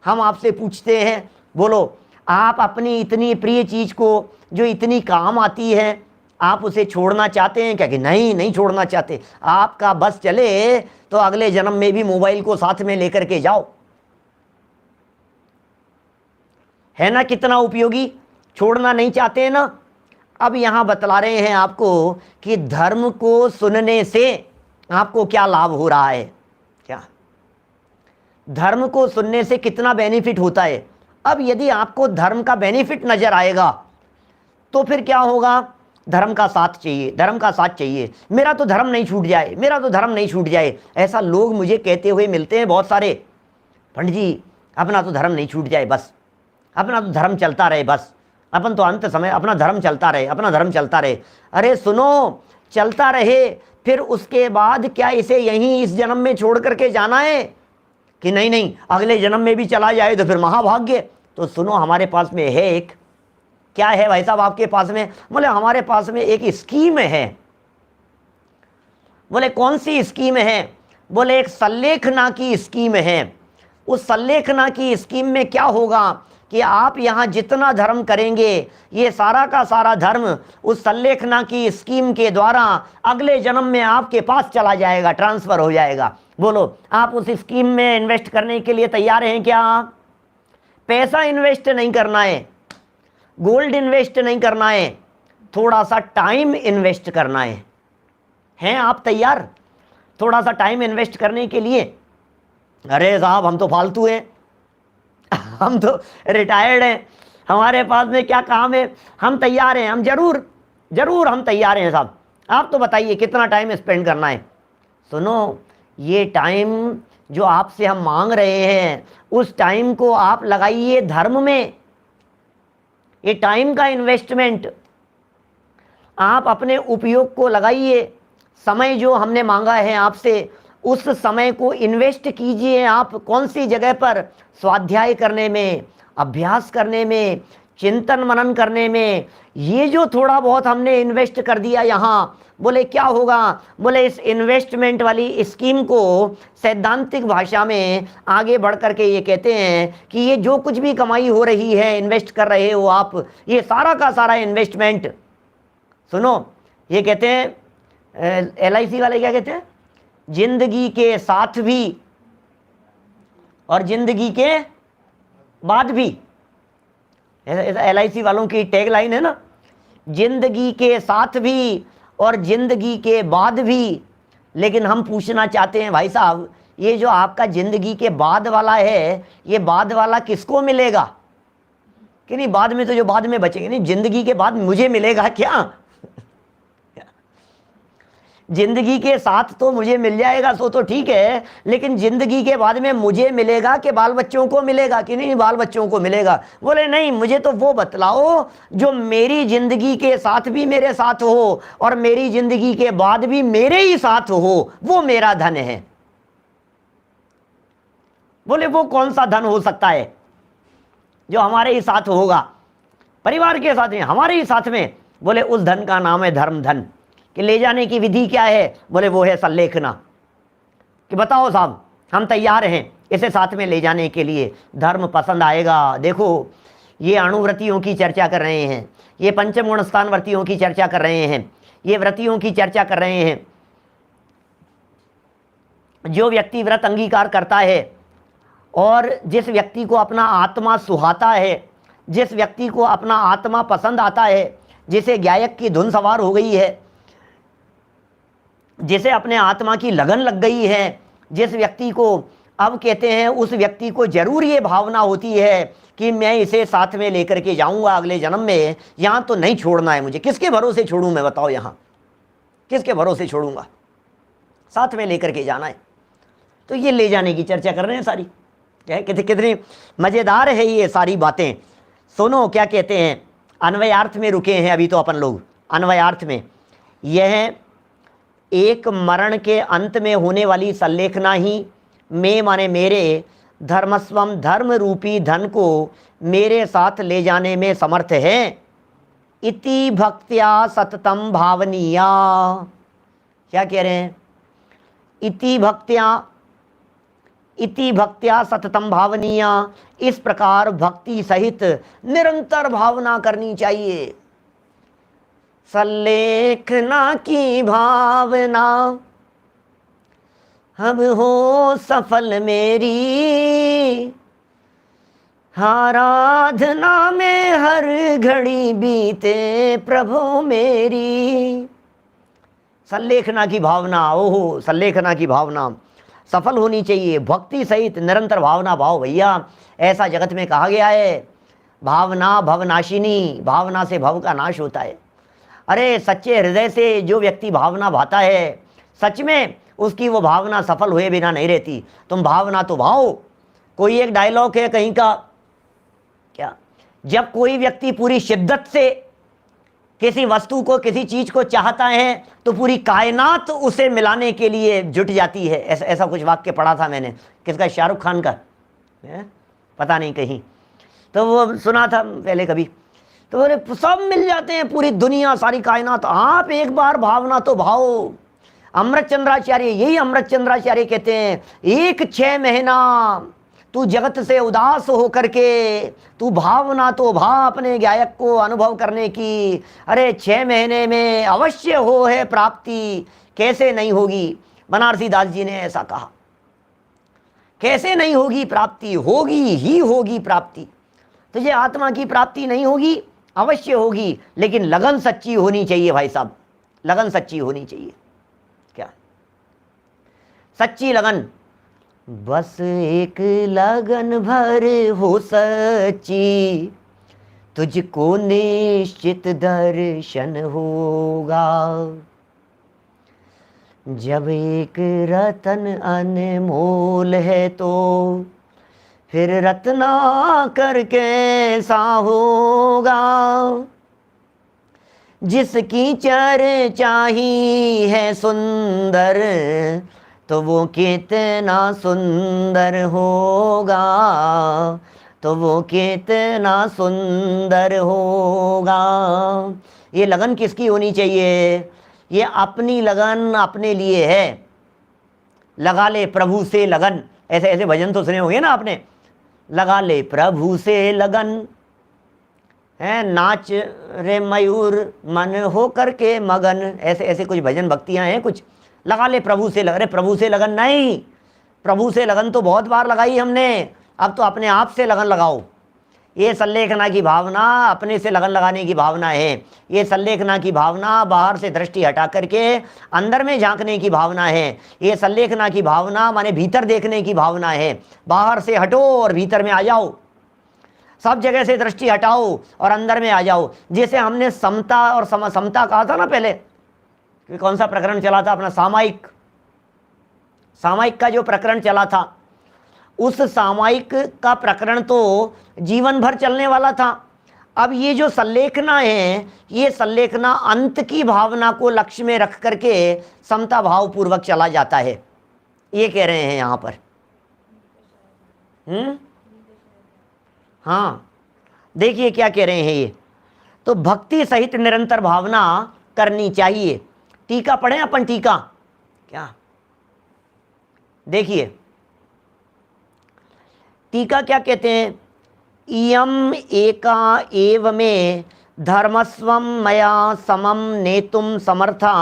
हम आपसे पूछते हैं। बोलो, आप अपनी इतनी प्रिय चीज़ को जो इतनी काम आती है, आप उसे छोड़ना चाहते हैं क्या? कि नहीं छोड़ना चाहते। आपका बस चले तो अगले जन्म में भी मोबाइल को साथ में लेकर के जाओ, है ना, कितना उपयोगी। छोड़ना नहीं चाहते हैं ना। अब यहाँ बतला रहे हैं आपको कि धर्म को सुनने से आपको क्या लाभ हो रहा है, क्या धर्म को सुनने से कितना बेनिफिट होता है। अब यदि आपको धर्म का बेनिफिट नजर आएगा तो फिर क्या होगा? धर्म का साथ चाहिए, धर्म का साथ चाहिए, मेरा तो धर्म नहीं छूट जाए, मेरा तो धर्म नहीं छूट जाए। ऐसा लोग मुझे कहते हुए मिलते हैं बहुत सारे, पंडित जी अपना तो धर्म नहीं छूट जाए, बस अपना तो धर्म चलता रहे, बस अपन तो अंत समय अपना धर्म चलता रहे, अपना धर्म चलता रहे। अरे सुनो, चलता रहे, फिर उसके बाद क्या इसे यहीं इस जन्म में छोड़ करके जाना है? कि नहीं नहीं अगले जन्म में भी चला जाए तो फिर महाभाग्य। तो सुनो, हमारे पास में है एक, क्या है भाई साहब आपके पास में? बोले हमारे पास में एक स्कीम है। बोले कौन सी स्कीम है? बोले एक सल्लेखना की स्कीम है। उस सल्लेखना की स्कीम में क्या होगा कि आप यहाँ जितना धर्म करेंगे, ये सारा का सारा धर्म उस सल्लेखना की स्कीम के द्वारा अगले जन्म में आपके पास चला जाएगा, ट्रांसफर हो जाएगा। बोलो, आप उस स्कीम में इन्वेस्ट करने के लिए तैयार हैं क्या? पैसा इन्वेस्ट नहीं करना है, गोल्ड इन्वेस्ट नहीं करना है, थोड़ा सा टाइम इन्वेस्ट करना है। हैं आप तैयार थोड़ा सा टाइम इन्वेस्ट करने के लिए? अरे साहब हम तो फालतू हैं, हम तो रिटायर्ड हैं, हमारे पास में क्या काम है? हम तैयार हैं, हम जरूर हम तैयार हैं साहब। आप तो बताइए कितना टाइम स्पेंड करना है। सुनो, ये टाइम जो आपसे हम मांग रहे हैं, उस टाइम को आप लगाइए धर्म में। ये टाइम का इन्वेस्टमेंट आप अपने उपयोग को लगाइए। समय जो हमने मांगा है आपसे, उस समय को इन्वेस्ट कीजिए आप कौन सी जगह पर? स्वाध्याय करने में, अभ्यास करने में, चिंतन मनन करने में। ये जो थोड़ा बहुत हमने इन्वेस्ट कर दिया यहाँ, बोले क्या होगा? बोले इस इन्वेस्टमेंट वाली स्कीम को सैद्धांतिक भाषा में आगे बढ़ करके ये कहते हैं कि ये जो कुछ भी कमाई हो रही है, इन्वेस्ट कर रहे हो आप, ये सारा का सारा इन्वेस्टमेंट, सुनो, ये कहते हैं LIC वाले क्या कहते हैं? जिंदगी के साथ भी और जिंदगी के बाद भी। ऐसा LIC वालों की टैग लाइन है ना, जिंदगी के साथ भी और जिंदगी के बाद भी। लेकिन हम पूछना चाहते हैं भाई साहब, ये जो आपका जिंदगी के बाद वाला है, ये बाद वाला किसको मिलेगा? कि नहीं, बाद में तो जो बाद में बचेंगे, नहीं जिंदगी के बाद मुझे मिलेगा क्या? जिंदगी के साथ तो मुझे मिल जाएगा, सो तो ठीक है, लेकिन जिंदगी के बाद में मुझे मिलेगा कि बाल बच्चों को मिलेगा? कि नहीं, बाल बच्चों को मिलेगा। बोले नहीं, मुझे तो वो बतलाओ जो मेरी जिंदगी के साथ भी मेरे साथ हो और मेरी जिंदगी के बाद भी मेरे ही साथ हो, वो मेरा धन है। बोले वो कौन सा धन हो सकता है जो हमारे ही साथ होगा, परिवार के साथ में, हमारे ही साथ में? बोले उस धन का नाम है धर्म धन। कि ले जाने की विधि क्या है? बोले वो है सल्लेखना। कि बताओ साहब, हम तैयार हैं इसे साथ में ले जाने के लिए। धर्म पसंद आएगा। देखो, ये अणुव्रतियों की चर्चा कर रहे हैं, ये पंचम गुण स्थान व्रतियों की चर्चा कर रहे हैं, ये व्रतियों की चर्चा कर रहे हैं। जो व्यक्ति व्रत अंगीकार करता है और जिस व्यक्ति को अपना आत्मा सुहाता है, जिस व्यक्ति को अपना आत्मा पसंद आता है, जिसे गायक की धुन सवार हो गई है, जिसे अपने आत्मा की लगन लग गई है, जिस व्यक्ति को अब कहते हैं, उस व्यक्ति को जरूर ये भावना होती है कि मैं इसे साथ में लेकर के जाऊंगा अगले जन्म में, यहाँ तो नहीं छोड़ना है मुझे। किसके भरोसे छोड़ूं मैं, बताओ? यहाँ किसके भरोसे छोड़ूंगा? साथ में लेकर के जाना है। तो ये ले जाने की चर्चा कर रहे हैं सारी। क्या कितनी मज़ेदार है ये सारी बातें। सुनो क्या कहते हैं, अन्वयार्थ में रुके हैं अभी तो अपन लोग। अन्वयार्थ में यह एक मरण के अंत में होने वाली सल्लेखना ही मैं माने मेरे धर्मस्वम धर्म रूपी धन को मेरे साथ ले जाने में समर्थ है। इति भक्त्या सततम भावनीया। क्या कह रहे हैं? इति भक्त्या सततम भावनीया। इस प्रकार भक्ति सहित निरंतर भावना करनी चाहिए। सल्लेखना की भावना अब हो सफल मेरी, आराधना में हर घड़ी बीते प्रभु मेरी। सल्लेखना की भावना, ओहो सल्लेखना की भावना सफल होनी चाहिए। भक्ति सहित निरंतर भावना भाव। भैया ऐसा जगत में कहा गया है, भावना भवनाशिनी, भावना से भव का नाश होता है। अरे सच्चे हृदय से जो व्यक्ति भावना भाता है, सच में उसकी वो भावना सफल हुए बिना नहीं रहती। तुम भावना तो भाओ। कोई एक डायलॉग है कहीं का, क्या, जब कोई व्यक्ति पूरी शिद्दत से किसी वस्तु को, किसी चीज को चाहता है तो पूरी कायनात उसे मिलाने के लिए जुट जाती है। ऐसा ऐसा कुछ वाक्य पढ़ा था मैंने, किसका, शाहरुख खान का है? पता नहीं कहीं, तो वो सुना था पहले कभी। तो बोले सब मिल जाते हैं, पूरी दुनिया, सारी कायनात, आप एक बार भावना तो भाओ। अमृत चंद्राचार्य, यही अमृत चंद्राचार्य कहते हैं, एक 6 महीना तू जगत से उदास होकर के तू भावना तो भा अपने गायक को अनुभव करने की। अरे 6 महीने में अवश्य हो है प्राप्ति, कैसे नहीं होगी। बनारसी दास जी ने ऐसा कहा, कैसे नहीं होगी प्राप्ति, होगी ही होगी प्राप्ति। तुझे आत्मा की प्राप्ति नहीं होगी, अवश्य होगी, लेकिन लगन सच्ची होनी चाहिए भाई साहब, लगन सच्ची होनी चाहिए। क्या सच्ची लगन? बस एक लगन भर हो सच्ची, तुझको निश्चित दर्शन होगा। जब एक रतन अनमोल है तो फिर रत्ना कर कैसा होगा। जिसकी चर्चा ही है सुंदर तो वो कितना सुंदर होगा, तो वो कितना सुंदर होगा। ये लगन किसकी होनी चाहिए? ये अपनी लगन अपने लिए है। लगा ले प्रभु से लगन, ऐसे ऐसे भजन तो सुने होंगे ना आपने। लगा ले प्रभु से लगन है, नाच रे मयूर मन हो करके मगन, ऐसे ऐसे कुछ भजन भक्तियां हैं कुछ। लगा ले प्रभु से लगन, अरे प्रभु से लगन नहीं, प्रभु से लगन तो बहुत बार लगाई हमने, अब तो अपने आप से लगन लगाओ। ये संलेखना की भावना अपने से लगन लगाने की भावना है। ये संलेखना की भावना बाहर से दृष्टि हटा करके अंदर में झांकने की भावना है। ये संलेखना की भावना माने भीतर देखने की भावना है। बाहर से हटो और भीतर में आ जाओ, सब जगह से दृष्टि हटाओ और अंदर में आ जाओ। जैसे हमने समता और समता कहा था ना पहले, कि कौन सा प्रकरण चला था अपना, सामायिक, सामायिक का जो प्रकरण चला था, उस सामायिक का प्रकरण तो जीवन भर चलने वाला था। अब ये जो संलेखना है, ये संलेखना अंत की भावना को लक्ष्य में रख करके समता भाव पूर्वक चला जाता है, ये कह रहे हैं यहां पर। हाँ देखिए क्या कह रहे हैं ये, तो भक्ति सहित निरंतर भावना करनी चाहिए। टीका पढ़ें अपन, टीका क्या देखिए, टीका क्या कहते हैं? इयम एका एव में धर्मस्वम मया समम नेतुम समर्था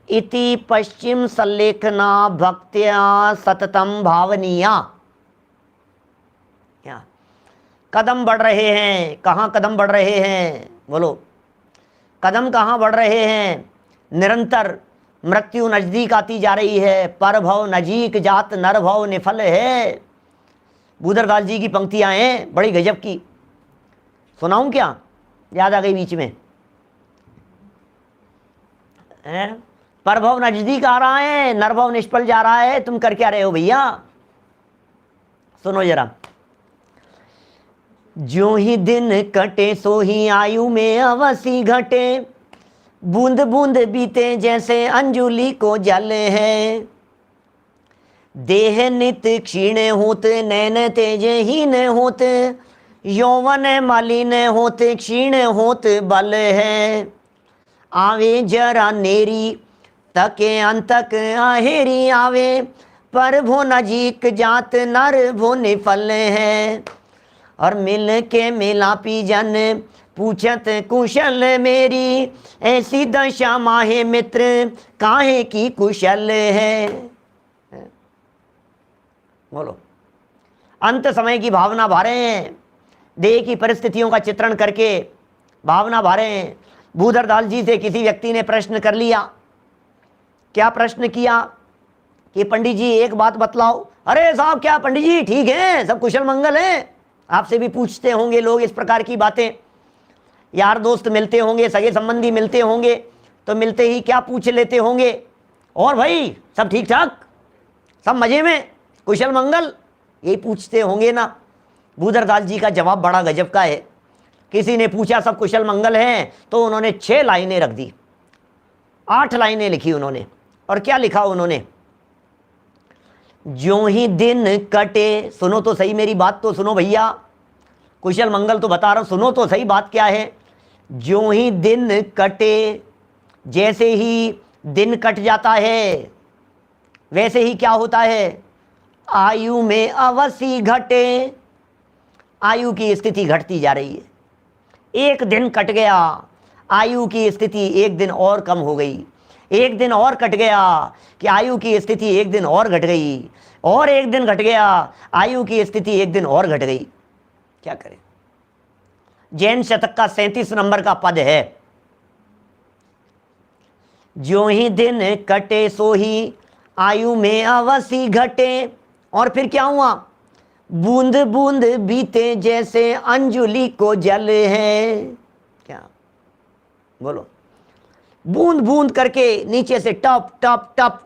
इति पश्चिम संलेखना भक्त्या सततम भावनीया। क्या कदम बढ़ रहे हैं? कहाँ कदम बढ़ रहे हैं? बोलो, कदम कहाँ बढ़ रहे हैं? निरंतर मृत्यु नजदीक आती जा रही है, पर भव नजीक जात नर भव निफल है। बूदरदास जी की पंक्तियां हैं बड़ी गजब की, सुनाऊं क्या? याद आ गई बीच में? परभव नजदीक आ रहा है, नरभव निष्फल जा रहा है, तुम कर क्या रहे हो भैया? सुनो जरा। जो ही दिन कटे सो ही आयु में अवसी घटे, बूंद बूंद बीते जैसे अंजुली को जल है। देह नित क्षीण होत नैन तेजहीन होत, यौवन मलिन होत क्षीण होत बल है। आवे जरा नेरी तके अंतक आहेरी आवे, पर भो नजीक जात नर भो निफल है। और मिल के मिलापी जन पूछत कुशल मेरी, ऐसी दशा माहे मित्र काहे की कुशल है। बोलो, अंत समय की भावना भा रहे हैं, देह की परिस्थितियों का चित्रण करके भावना भा रहे हैं। बूदरदास जी से किसी व्यक्ति ने प्रश्न कर लिया, क्या प्रश्न किया कि पंडित जी एक बात बतलाओ। अरे साहब क्या पंडित जी ठीक है, सब कुशल मंगल है। आपसे भी पूछते होंगे लोग इस प्रकार की बातें, यार दोस्त मिलते होंगे, सगे संबंधी मिलते होंगे, तो मिलते ही क्या पूछ लेते होंगे, और भाई सब ठीक ठाक, सब मजे में, कुशल मंगल, यही पूछते होंगे ना। बूदरदास जी का जवाब बड़ा गजब का है किसी ने पूछा सब कुशल मंगल हैं, तो उन्होंने 6 लाइनें रख दी, 8 लाइनें लिखी उन्होंने। और क्या लिखा उन्होंने? ज्यों ही दिन कटे, सुनो तो सही मेरी बात तो सुनो भैया, कुशल मंगल तो बता रहा हूं, सुनो तो सही बात क्या है। ज्यों ही दिन कटे, जैसे ही दिन कट जाता है वैसे ही क्या होता है, आयु में अवश्य घटे, आयु की स्थिति घटती जा रही है। एक दिन कट गया, आयु की स्थिति एक दिन और कम हो गई, एक दिन और कट गया कि आयु की स्थिति एक दिन और घट गई, और एक दिन घट गया, आयु की स्थिति एक दिन और घट गई। क्या करें? जैन शतक का 37 नंबर का पद है, ज्यों ही दिन कटे सो ही आयु में अवश्य घटे। और फिर क्या हुआ? बूंद बूंद बीते जैसे अंजुलि को जल है। क्या बोलो? बूंद बूंद करके नीचे से टप टप टप,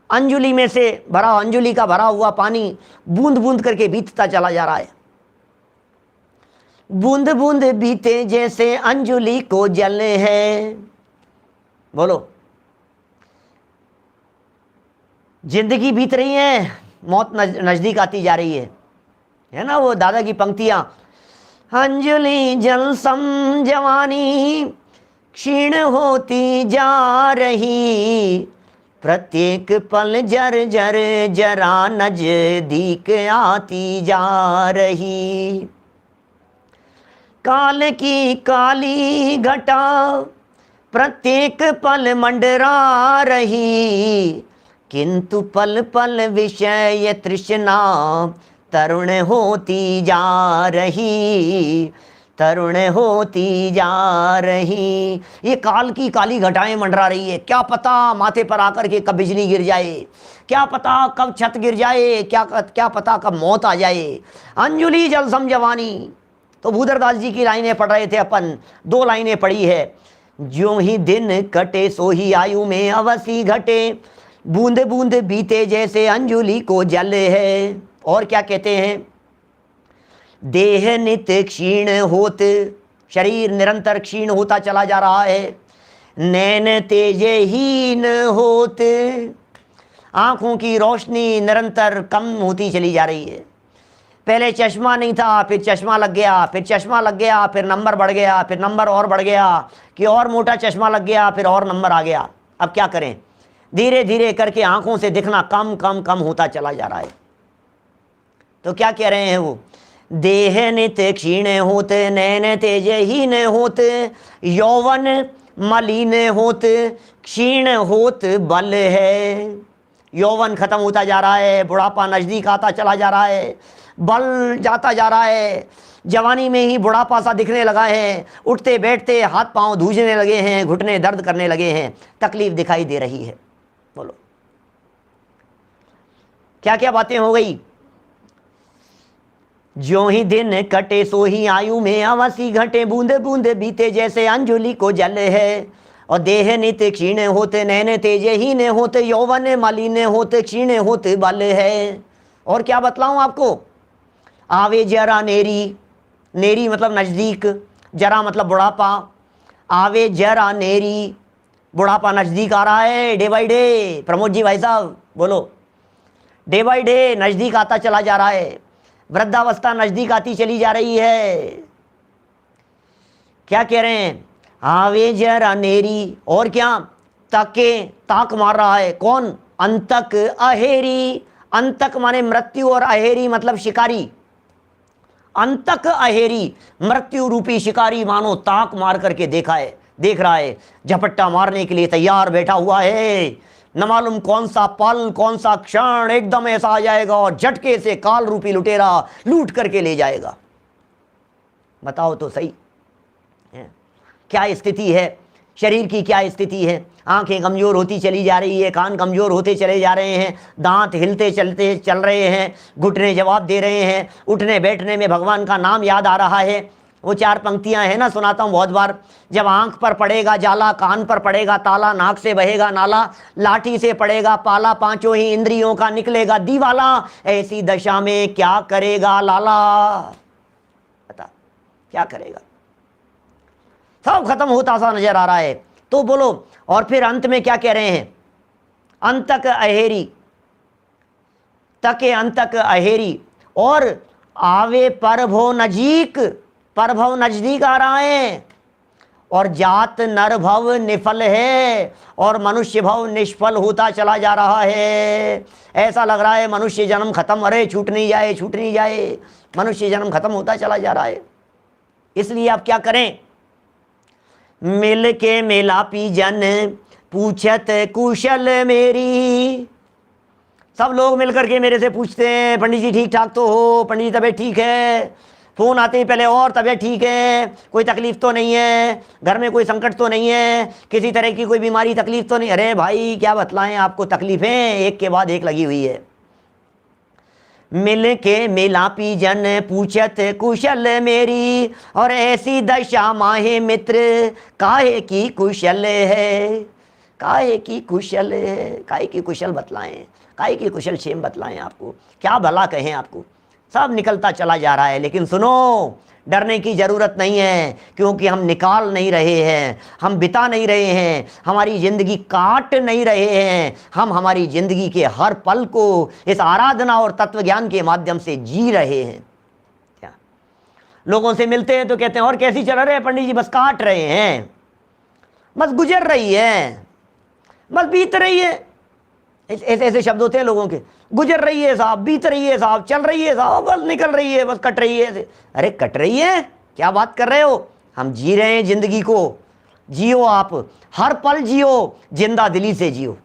अंजुलि में से भरा, अंजुलि का भरा हुआ पानी बूंद बूंद करके बीतता चला जा रहा है। बूंद बूंद बीते जैसे अंजुलि को जल है। बोलो, जिंदगी बीत रही है, मौत नजदीक आती जा रही है ना वो दादा की पंक्तियां, अंजुलि जल सम जवानी क्षीण होती जा रही, प्रत्येक पल जर जर जरा नजदीक आती जा रही। काल की काली घटा प्रत्येक पल मंडरा रही, किंतु पल पल विषय तृष्णा तरुण होती जा रही, तरुण होती जा रही। ये काल की काली घटाएं मंडरा रही है, क्या पता माथे पर आकर के कब बिजली गिर जाए, क्या पता कब छत गिर जाए, क्या पता कब मौत आ जाए। अंजुलि जल सम जवानी, तो भूधरदास जी की लाइनें पढ़ रहे थे अपन, 2 लाइनें पढ़ी है। ज्यों ही दिन कटे सो ही आयु में अवश्य घटे, बूंद बूंद बीते जैसे अंजुलि को जल है। और क्या कहते हैं? देह नित्य क्षीण होत, शरीर निरंतर क्षीण होता चला जा रहा है। नैन तेजहीन होत, आंखों की रोशनी निरंतर कम होती चली जा रही है। पहले चश्मा नहीं था, फिर चश्मा लग गया, फिर चश्मा लग गया, फिर नंबर बढ़ गया, फिर नंबर और बढ़ गया कि और मोटा चश्मा लग गया, फिर और नंबर आ गया। अब क्या करें? धीरे धीरे करके आंखों से दिखना कम कम कम होता चला जा रहा है। तो क्या कह रहे हैं वो? देह नित्य क्षीण होते, नैन तेजहीन होते, यौवन मलिन होत, क्षीण होत बल है। यौवन खत्म होता जा रहा है, बुढ़ापा नजदीक आता चला जा रहा है, बल जाता जा रहा है, जवानी में ही बुढ़ापा सा दिखने लगा है, उठते बैठते हाथ पांव धूजने लगे हैं, घुटने दर्द करने लगे हैं, तकलीफ दिखाई दे रही है। बोलो, क्या क्या बातें हो गई? ज्यों ही दिन कटे सो ही आयु में अवश्य घटे, बूंदे बूंदे बीते जैसे अंजुलि को जल है। और देह नित्य क्षीण होते, नैन तेजहीन होते, यौवन मलिन होते, क्षीण होते बल है। और क्या बतलाऊं आपको? आवे जरा नेरी, नेरी मतलब नजदीक, जरा मतलब बुढ़ापा, आवे जरा नेरी, बुढ़ापा नजदीक आ रहा है day by day. Pramod ji भाई साहब बोलो, डे बाई डे नजदीक आता चला जा रहा है, वृद्धावस्था नजदीक आती चली जा रही है। क्या कह रहे हैं? आवे जरा नेरी, और क्या? ताके, ताक मार रहा है। कौन? अंतक अहेरी, अंतक माने मृत्यु और अहेरी मतलब शिकारी। अंतक अहेरी, मृत्यु रूपी शिकारी मानो ताक मार करके देख रहा है, झपट्टा मारने के लिए तैयार बैठा हुआ है। न मालूम कौन सा पल, कौन सा क्षण एकदम ऐसा आ जाएगा और झटके से काल रूपी लुटेरा लूट करके ले जाएगा। बताओ तो सही क्या स्थिति है शरीर की, क्या स्थिति है? आंखें कमजोर होती चली जा रही है, कान कमजोर होते चले जा रहे हैं, दांत हिलते चल रहे हैं, घुटने जवाब दे रहे हैं, उठने बैठने में भगवान का नाम याद आ रहा है। वो 4 पंक्तियां हैं ना, सुनाता हूँ बहुत बार। जब आंख पर पड़ेगा जाला, कान पर पड़ेगा ताला, नाक से बहेगा नाला, लाठी से पड़ेगा पाला, 5 ही इंद्रियों का निकलेगा दीवाला, ऐसी दशा में क्या करेगा लाला? बता क्या करेगा? सब खत्म होता सा नजर आ रहा है। तो बोलो, और फिर अंत में क्या कह रहे हैं? अंतक अहेरी, तके अंतक अहेरी, और आवे परभो नजीक, परभव नजदीक आ रहा है, और जात नर भव निफल है, और मनुष्य भव निष्फल होता चला जा रहा है। ऐसा लग रहा है मनुष्य जन्म खत्म, अरे छूट नहीं जाए, छूट नहीं जाए, मनुष्य जन्म खत्म होता चला जा रहा है। इसलिए आप क्या करें? मिल के मेलापी जन पूछत कुशल मेरी, सब लोग मिलकर के मेरे से पूछते हैं, पंडित जी ठीक ठाक तो हो, पंडित जी तबीयत ठीक है, फोन आते ही पहले और तबीयत ठीक है, कोई तकलीफ तो नहीं है, घर में कोई संकट तो नहीं है, किसी तरह की कोई बीमारी तकलीफ तो नहीं। अरे भाई क्या बतलाएं आपको, तकलीफें एक के बाद एक लगी हुई है। मिल के मिलापी जन पूछत कुशल मेरी, और ऐसी दशा माहे मित्र काहे की कुशल है, काहे की कुशल है, काहे की कुशल बतलाएं, काहे की कुशल क्षेम बतलाएं आपको, क्या भला कहें आपको। सब निकलता चला जा रहा है, लेकिन सुनो, डरने की ज़रूरत नहीं है, क्योंकि हम निकाल नहीं रहे हैं, हम बिता नहीं रहे हैं, हमारी ज़िंदगी काट नहीं रहे हैं, हम हमारी ज़िंदगी के हर पल को इस आराधना और तत्व ज्ञान के माध्यम से जी रहे हैं। क्या लोगों से मिलते हैं तो कहते हैं और कैसी चल रहे हैं पंडित जी? बस काट रहे हैं, बस गुजर रही है, बस बीत रही है। ऐसे ऐसे शब्द होते हैं लोगों के, गुजर रही है साहब, बीत रही है साहब, चल रही है साहब, बस निकल रही है, बस कट रही है। अरे कट रही है, क्या बात कर रहे हो? हम जी रहे हैं जिंदगी को, जियो आप, हर पल जियो, जिंदा दिली से जियो,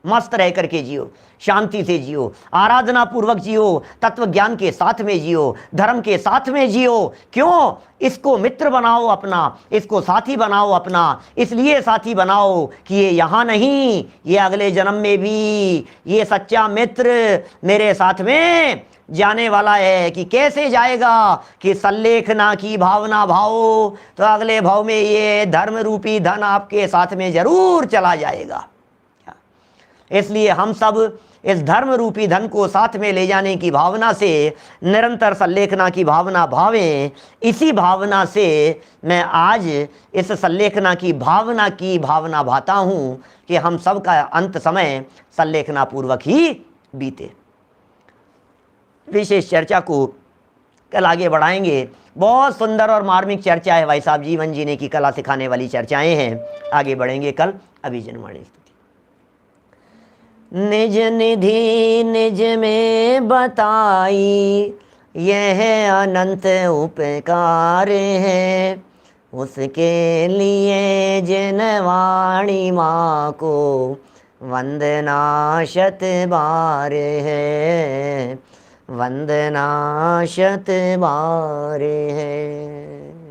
मस्त रह करके जियो, शांति से जियो, आराधना पूर्वक जियो, तत्व ज्ञान के साथ में जियो, धर्म के साथ में जियो। क्यों? इसको मित्र बनाओ अपना, इसको साथी बनाओ अपना, इसलिए साथी बनाओ कि ये यहाँ नहीं, ये अगले जन्म में भी ये सच्चा मित्र मेरे साथ में जाने वाला है। कि कैसे जाएगा? कि सल्लेखना की भावना भाओ, तो अगले भाव में ये धर्म रूपी धन आपके साथ में जरूर चला जाएगा। इसलिए हम सब इस धर्म रूपी धन को साथ में ले जाने की भावना से निरंतर सल्लेखना की भावना भावें। इसी भावना से मैं आज इस सल्लेखना की भावना भाता हूँ कि हम सब का अंत समय सल्लेखना पूर्वक ही बीते। विशेष चर्चा को कल आगे बढ़ाएंगे। बहुत सुंदर और मार्मिक चर्चा है भाई साहब, जीवन जीने की कला सिखाने वाली चर्चाएं हैं। आगे बढ़ेंगे कल। अभी जनवाणी निज निधि निज में बताई, यह अनंत उपकार है, उसके लिए जिनवाणी माँ को वंदना शत बार है, वंदना शत बार है।